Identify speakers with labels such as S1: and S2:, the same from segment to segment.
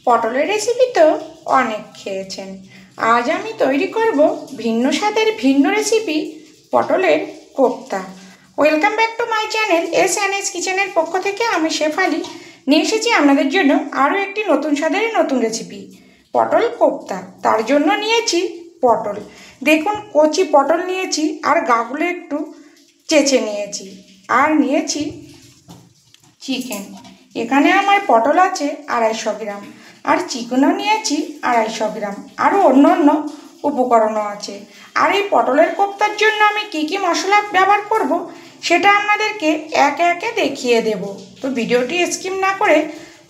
S1: পটলের রেসিপি তো অনেক খেয়েছেন। আজ আমি তৈরি করব ভিন্ন স্বাদের ভিন্ন রেসিপি, পটলের kofta. Welcome back to my channel S কিচেনের পক্ষ থেকে আমি শেফালি নিয়ে এসেছি আপনাদের জন্য আরও একটি নতুন স্বাদের নতুন রেসিপি, পটল কোপ্তা। তার জন্য নিয়েছি পটল, দেখুন কচি পটল নিয়েছি, আর গাগুলো একটু চেঁচে নিয়েছি, আর নিয়েছি চিকেন। এখানে আমার পটল আছে 250 গ্রাম, আর চিকেনও নিয়েছি 250 গ্রাম, আরও অন্য উপকরণও আছে। আর এই পটলের কোপ্তার জন্য আমি কি মশলা ব্যবহার করব সেটা আপনাদেরকে একে একে দেখিয়ে দেব। তো ভিডিওটি স্কিপ না করে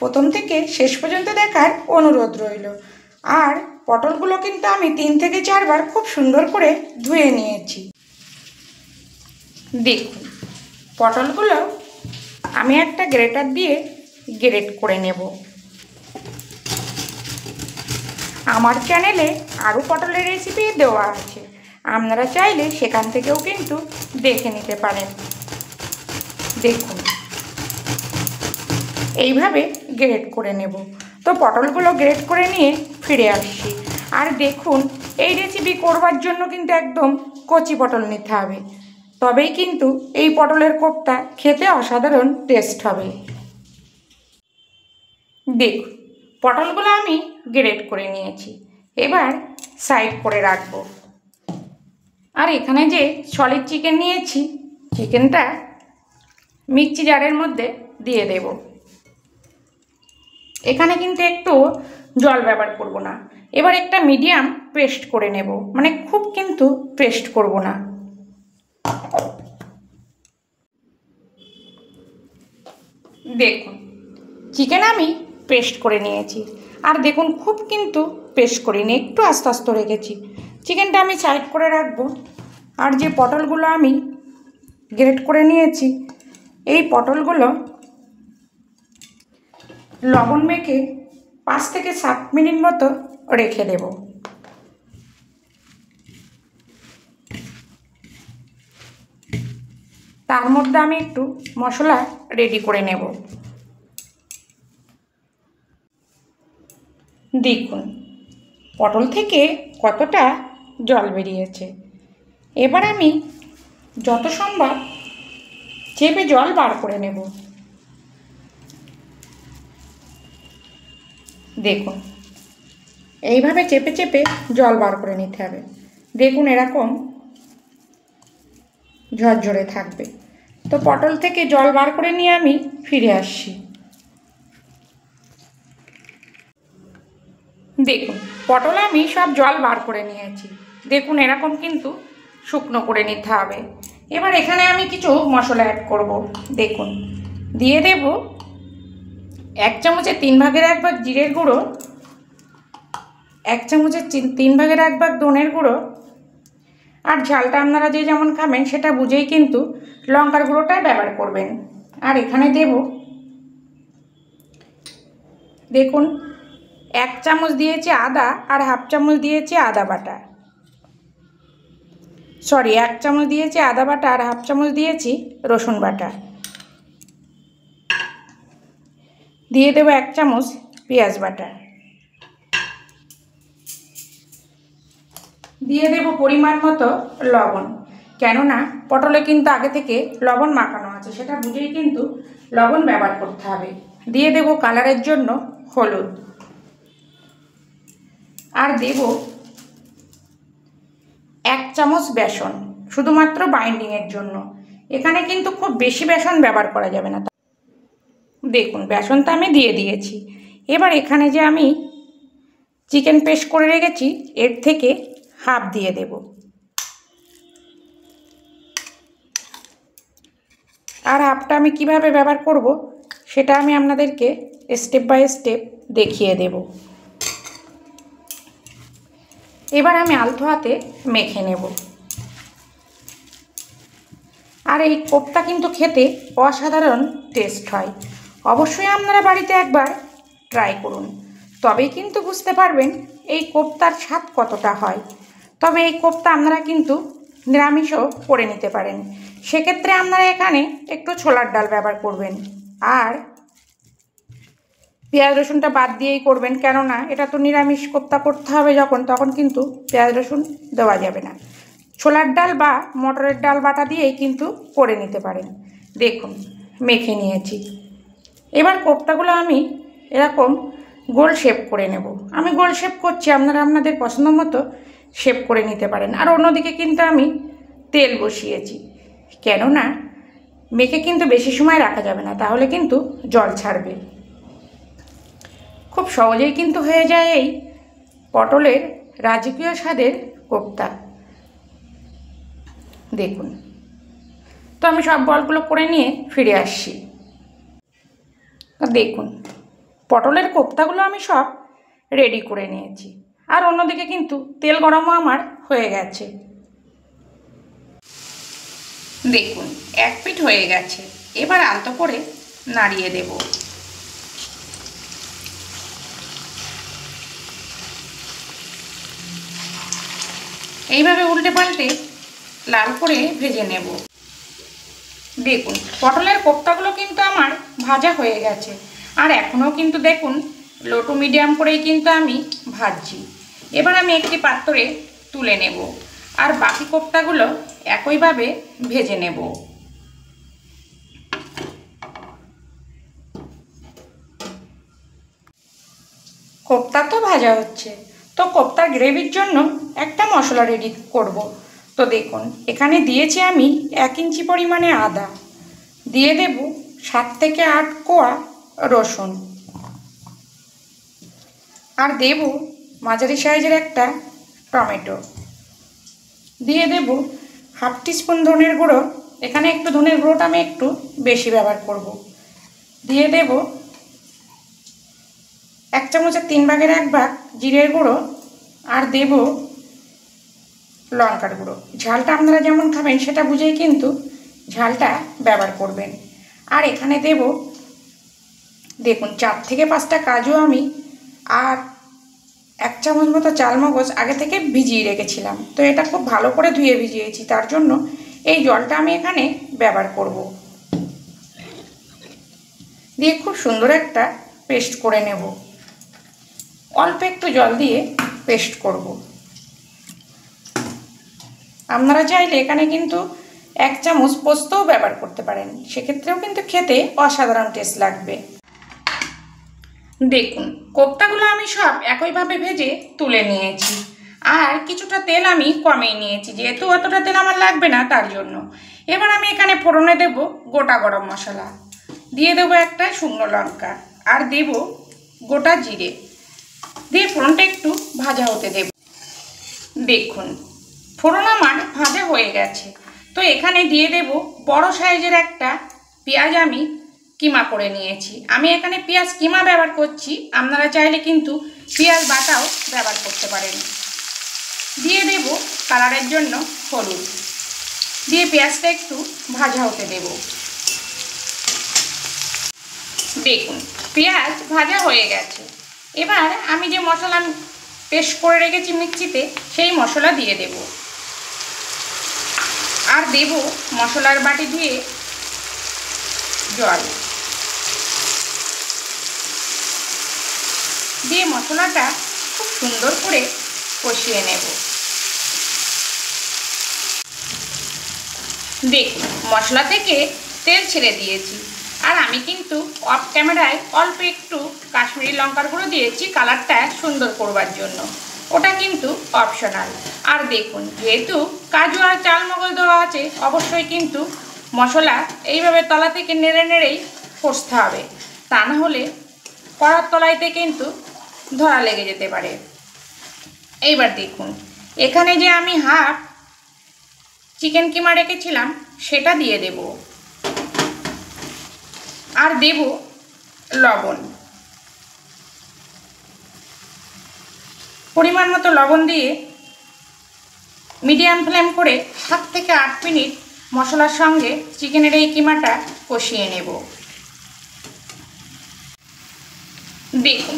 S1: প্রথম থেকে শেষ পর্যন্ত দেখার অনুরোধ রইল। আর পটলগুলো কিন্তু আমি 3 থেকে 4 বার খুব সুন্দর করে ধুয়ে নিয়েছি। দেখুন পটলগুলো আমি একটা গ্রেটার দিয়ে গ্রেট করে নেব। আমার চ্যানেলে আরও পটলের রেসিপি দেওয়া আছে, আপনারা চাইলে সেখান থেকেও কিন্তু দেখে নিতে পারেন। দেখুন এইভাবে গ্রেট করে নেব। তো পটলগুলো গ্রেট করে নিয়ে ফিরে আসছি। আর দেখুন এই রেসিপি করবার জন্য কিন্তু একদম কচি পটল নিতে হবে, তবেই কিন্তু এই পটলের কোপ্তা খেতে অসাধারণ টেস্ট হবে। দেখুন পটলগুলো আমি গ্রেট করে নিয়েছি, এবার সাইড করে রাখবো। আর এখানে যে সলিড চিকেন নিয়েছি, চিকেনটা মিক্সি জারের মধ্যে দিয়ে দেব। এখানে কিন্তু একটু জল ব্যবহার করব না। এবার একটা মিডিয়াম পেস্ট করে নেব, মানে খুব কিন্তু পেস্ট করব না। দেখুন চিকেন আমি পেস্ট করে নিয়েছি, আর দেখুন খুব কিন্তু পেস্ট করিনি, একটু আস্তে আস্তে রেখেছি। চিকেনটা আমি সাইড করে রাখবো। আর যে পটলগুলো আমি গ্রেট করে নিয়েছি, এই পটলগুলো লবণ মেখে 5 থেকে 7 মিনিট মতো রেখে দেব। তার মধ্যে আমি একটু মশলা রেডি করে নেব। দেখুন পটল থেকে কতটা জল বেরিয়েছে। এবার আমি যত সম্ভব চেপে জল বার করে নেব। দেখুন এইভাবে চেপে চেপে জল বার করে নিতে হবে। দেখুন এরকম ঝরঝরে থাকবে। তো পটল থেকে জল বার করে নিয়ে আমি ফিরে আসছি। দেখুন পটল আমি সব জল বার করে নিয়েছি। দেখুন এরকম কিন্তু শুকনো করে নিতে হবে। এবার এখানে আমি কিছু মশলা অ্যাড করব। দেখুন দিয়ে দেব 1 চামচের 3 ভাগের 1 ভাগ জিরের গুঁড়ো, 1 চামচের 3 ভাগের 1 ভাগ ধনের গুঁড়ো, আর ঝালটা আপনারা যে যেমন খাবেন সেটা বুঝেই কিন্তু লঙ্কার গুঁড়োটা ব্যবহার করবেন। আর এখানে দেব দেখুন 1 চামচ দিয়েছি আদা, আর 1/2 চামচ দিয়েছি আদা বাটা, 1 চামচ দিয়েছি আদা বাটা, আর 1/2 চামচ দিয়েছি রসুন বাটা। দিয়ে দেব 1 চামচ পেঁয়াজ বাটা। দিয়ে দেব পরিমাণ মতো লবণ, কেননা পটলে কিন্তু আগে থেকে লবণ মাখানো আছে, সেটা বুঝেই কিন্তু লবণ ব্যবহার করতে হবে। দিয়ে দেব কালারের জন্য হলুদ, আর দেব 1 চামচ বেসন, শুধুমাত্র বাইন্ডিংয়ের জন্য। এখানে কিন্তু খুব বেশি বেসন ব্যবহার করা যাবে না। দেখুন বেসনটা আমি দিয়ে দিয়েছি। এবার এখানে যে আমি চিকেন পেস্ট করে রেখেছি, এর থেকে হাফ দিয়ে দেব। আর হাফটা আমি কিভাবে ব্যবহার করব সেটা আমি আপনাদেরকে স্টেপ বাই স্টেপ দেখিয়ে দেব। এবার আমি আলতো হাতে মেখে নেব। আর এই কোপ্তা কিন্তু খেতে অসাধারণ টেস্ট হয়। অবশ্যই আপনারা বাড়িতে একবার ট্রাই করুন, তবেই কিন্তু বুঝতে পারবেন এই কোপ্তার স্বাদ কতটা হয়। তবে এই কোপ্তা আপনারা কিন্তু নিরামিষও করে নিতে পারেন, সেক্ষেত্রে আপনারা এখানে একটু ছোলার ডাল ব্যবহার করবেন। আর পেঁয়াজ রসুনটা বাদ দিয়েই করবেন, কেননা এটা তো নিরামিষ কোপ্তা করতে হবে যখন, তখন কিন্তু পেঁয়াজ রসুন দেওয়া যাবে না। ছোলার ডাল বা মটরের ডাল বাটা দিয়েই কিন্তু করে নিতে পারেন। দেখুন মেখে নিয়েছি। এবার কোপ্তাগুলো আমি এরকম গোল শেপ করে নেব। আমি গোল শেপ করছি, আপনারা আপনাদের পছন্দ মতো শেপ করে নিতে পারেন। আর অন্যদিকে কিন্তু আমি তেল বসিয়েছি, কেননা মেখে কিন্তু বেশি সময় রাখা যাবে না, তাহলে কিন্তু জল ছাড়বে। খুব সহজেই কিন্তু হয়ে যায় এই পটলের রাজকীয় স্বাদের কোপ্তা। দেখুন, তো আমি সব বলগুলো করে নিয়ে ফিরে আসছি। দেখুন পটলের কোপ্তাগুলো আমি সব রেডি করে নিয়েছি, আর অন্যদিকে কিন্তু তেল গরমও আমার হয়ে গেছে। দেখুন এক পিঠ হয়ে গেছে, এবার আলতো করে নাড়িয়ে দেব। এইভাবে উল্টে পাল্টে লাল করে ভেজে নেব। দেখুন পটলের কোপ্তাগুলো কিন্তু আমার ভাজা হয়ে গেছে, আর এখনও কিন্তু দেখুন লো টু মিডিয়াম করেই কিন্তু আমি ভাজছি। এবার আমি একটি পাত্রে তুলে নেব, আর বাকি কোপ্তাগুলো একইভাবে ভেজে নেব। কোপ্তা তো ভাজা হচ্ছে, তো কোপ্তার গ্রেভির জন্য একটা মশলা রেডি করব। তো দেখুন এখানে দিয়েছি আমি 1 ইঞ্চি পরিমাণে আদা, দিয়ে দেব 7 থেকে 8 কোয়া রসুন, আর দেব মাঝারি সাইজের একটা টমেটো, দিয়ে দেব হাফ টিস্পুন ধনের গুঁড়ো। এখানে একটু ধনের গুঁড়োটা আমি একটু বেশি ব্যবহার করব। দিয়ে দেব 1 চামচের 3 ভাগের 1 ভাগ জিরের গুঁড়ো, আর দেব লঙ্কার গুঁড়ো। ঝালটা আপনারা যেমন খাবেন সেটা বুঝেই কিন্তু ঝালটা ব্যবহার করবেন। আর এখানে দেব দেখুন 4 থেকে 5টা কাজু আমি, আর 1 চামচ মতো চালমগজ আগে থেকে ভিজিয়ে রেখেছিলাম। তো এটা খুব ভালো করে ধুয়ে ভিজিয়েছি, তার জন্য এই জলটা আমি এখানে ব্যবহার করব। দিয়ে খুব সুন্দর একটা পেস্ট করে নেব। অল্প একটু জল দিয়ে পেস্ট করব। আপনারা চাইলে এখানে কিন্তু 1 চামচ পোস্তও ব্যবহার করতে পারেন, সেক্ষেত্রেও কিন্তু খেতে অসাধারণ টেস্ট লাগবে। দেখুন কোপ্তাগুলো আমি সব একইভাবে ভেজে তুলে নিয়েছি, আর কিছুটা তেল আমি কমিয়ে নিয়েছি, যেহেতু অতটা তেল আমার লাগবে না তার জন্য। এবার আমি এখানে ফোড়নে দেব গোটা গরম মশলা, দিয়ে দেবো একটা শুকনো লঙ্কা, আর দেব গোটা জিরে, দিয়ে ফোড়নটা একটু ভাজা হতে দেব। দেখুন ফোড়ন আমার ভাজা হয়ে গেছে, তো এখানে দিয়ে দেব বড় সাইজের একটা পেঁয়াজ আমি কিমা করে নিয়েছি। আমি এখানে পেঁয়াজ কিমা ব্যবহার করছি, আপনারা চাইলে কিন্তু পেঁয়াজ বাটাও ব্যবহার করতে পারেন। দিয়ে দেব কালারের জন্য হলুদ, দিয়ে পেঁয়াজটা একটু ভাজা হতে দেব। দেখুন পেঁয়াজ ভাজা হয়ে গেছে, এবার আমি যে মশলা পেস্ট করে রেখেছি মিক্সিতে, সেই মশলা দিয়ে দেব, আর দেব মশলার বাটি ধুয়ে জল, দিয়ে মশলাটা খুব সুন্দর করে কষিয়ে নেব। দেখুন মশলা থেকে তেল ছেড়ে দিয়েছি, আর আমি কিন্তু অফ ক্যামেরায় অল্প একটু কাশ্মীরি লঙ্কার গুঁড়ো দিয়েছি কালারটা সুন্দর করবার জন্য, ওটা কিন্তু অপশনাল। আর দেখুন যেহেতু কাজু আর চালমগজ দেওয়া আছে, অবশ্যই কিন্তু মশলা এইভাবে তলা থেকে নেড়ে নেড়েই কষতে হবে, তা না হলে কড়ার তলাইতে কিন্তু ধরা লেগে যেতে পারে। এইবার দেখুন এখানে যে আমি হাফ চিকেন কিমা রেখেছিলাম সেটা দিয়ে দেব, আর দেব লবণ, পরিমাণ মতো লবণ দিয়ে মিডিয়াম ফ্লেম করে 7 থেকে 8 মিনিট মশলার সঙ্গে চিকেনের এই কিমাটা কষিয়ে নেব। দেখুন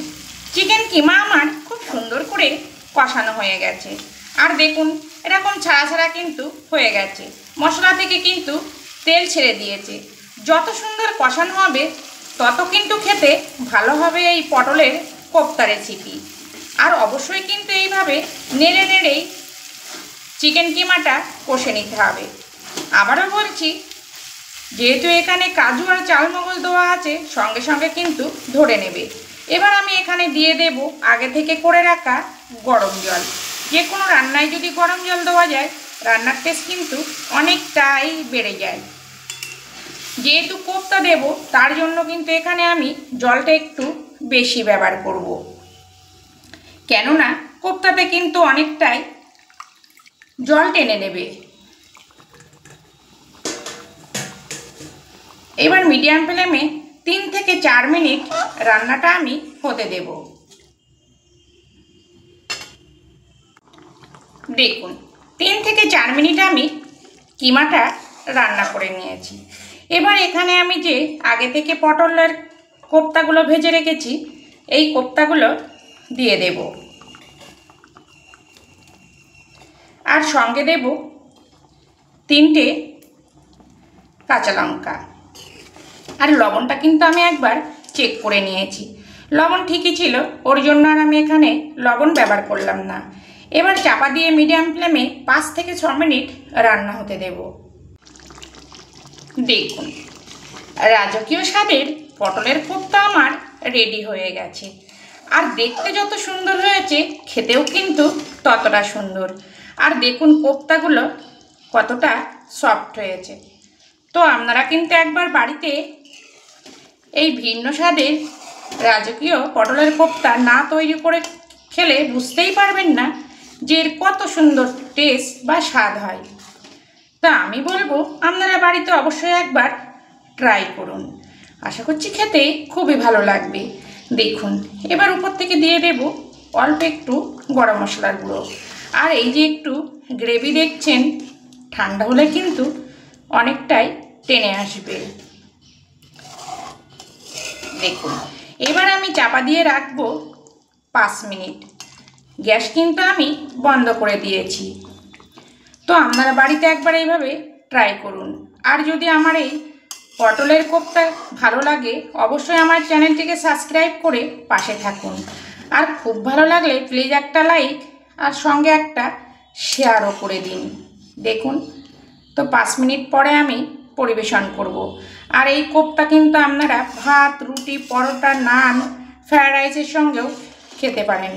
S1: চিকেন কিমা আমার খুব সুন্দর করে কষানো হয়ে গেছে, আর দেখুন এরকম ছাড়া ছাড়া কিন্তু হয়ে গেছে, মশলা থেকে কিন্তু তেল ছেড়ে দিয়েছে। যত সুন্দর কষানো হবে তত কিন্তু খেতে ভালো হবে এই পটলের কোপ্তা রেসিপি। আর অবশ্যই কিন্তু এইভাবে নেড়ে নেড়েই চিকেন কিমাটা কষে নিতে হবে। আবারও বলছি, যেহেতু এখানে কাজু আর চালমগজ দেওয়া আছে, সঙ্গে সঙ্গে কিন্তু ধরে নেবে। এবার আমি এখানে দিয়ে দেব আগে থেকে করে রাখা গরম জল। যে কোনো রান্নায় যদি গরম জল দেওয়া যায়, রান্নার টেস্ট কিন্তু অনেকটাই বেড়ে যায়। যেহেতু কোপ্তা দেব, তার জন্য কিন্তু এখানে আমি জলটা একটু বেশি ব্যবহার করব, কেননা কোপ্তাতে কিন্তু অনেকটাই জল টেনে নেবে। এবার মিডিয়াম ফ্লেমে 3 থেকে 4 মিনিট রান্নাটা আমি হতে দেব। দেখুন 3 থেকে 4 মিনিট আমি কিমাটা রান্না করে নিয়েছি। এবার এখানে আমি যে আগে থেকে পটলের কোপ্তাগুলো ভেজে রেখেছি, এই কোপ্তাগুলো দিয়ে দেব, আর সঙ্গে দেব 3টে কাঁচা লঙ্কা। আর লবণটা কিন্তু আমি একবার চেক করে নিয়েছি, লবণ ঠিকই ছিল, ওর জন্য আর আমি এখানে লবণ ব্যবহার করলাম না। এবার চাপা দিয়ে মিডিয়াম ফ্লেমে 5 থেকে 6 মিনিট রান্না হতে দেব। দেখুন রাজকীয় স্বাদের পটলের কোপ্তা আমার রেডি হয়ে গেছে। আর দেখতে যত সুন্দর হয়েছে, খেতেও কিন্তু ততটা সুন্দর। আর দেখুন কোপ্তাগুলো কতটা সফট হয়েছে। তো আপনারা কিন্তু একবার বাড়িতে এই ভিন্ন স্বাদের রাজকীয় পটলের কোপ্তা না তৈরি করে খেলে বুঝতেই পারবেন না যে এর কত সুন্দর টেস্ট বা স্বাদ হয়। তা আমি বলবো আপনারা বাড়িতে অবশ্যই একবার ট্রাই করুন, আশা করছি খেতে খুবই ভালো লাগবে। দেখুন এবার উপর থেকে দিয়ে দেব অল্প একটু গরম মশলার গুঁড়ো। আর এই যে একটু গ্রেভি দেখছেন, ঠান্ডা হলে কিন্তু অনেকটাই টেনে আসবে। দেখুন এবার আমি চাপা দিয়ে রাখবো 5 মিনিট। গ্যাস কিন্তু আমি বন্ধ করে দিয়েছি। তো আপনারা বাড়িতে একবার এইভাবে ট্রাই করুন। আর যদি আমার এই পটলের কোপ্তা ভালো লাগে, অবশ্যই আমার চ্যানেলটিকে সাবস্ক্রাইব করে পাশে থাকুন। আর খুব ভালো লাগলে প্লিজ একটা লাইক আর সঙ্গে একটা শেয়ারও করে দিন। দেখুন তো 5 মিনিট পরে আমি পরিবেশন করব। আর এই কোপ্তা কিন্তু আপনারা ভাত, রুটি, পরোটা, নান, ফ্রায়েড রাইসের সঙ্গেও খেতে পারেন।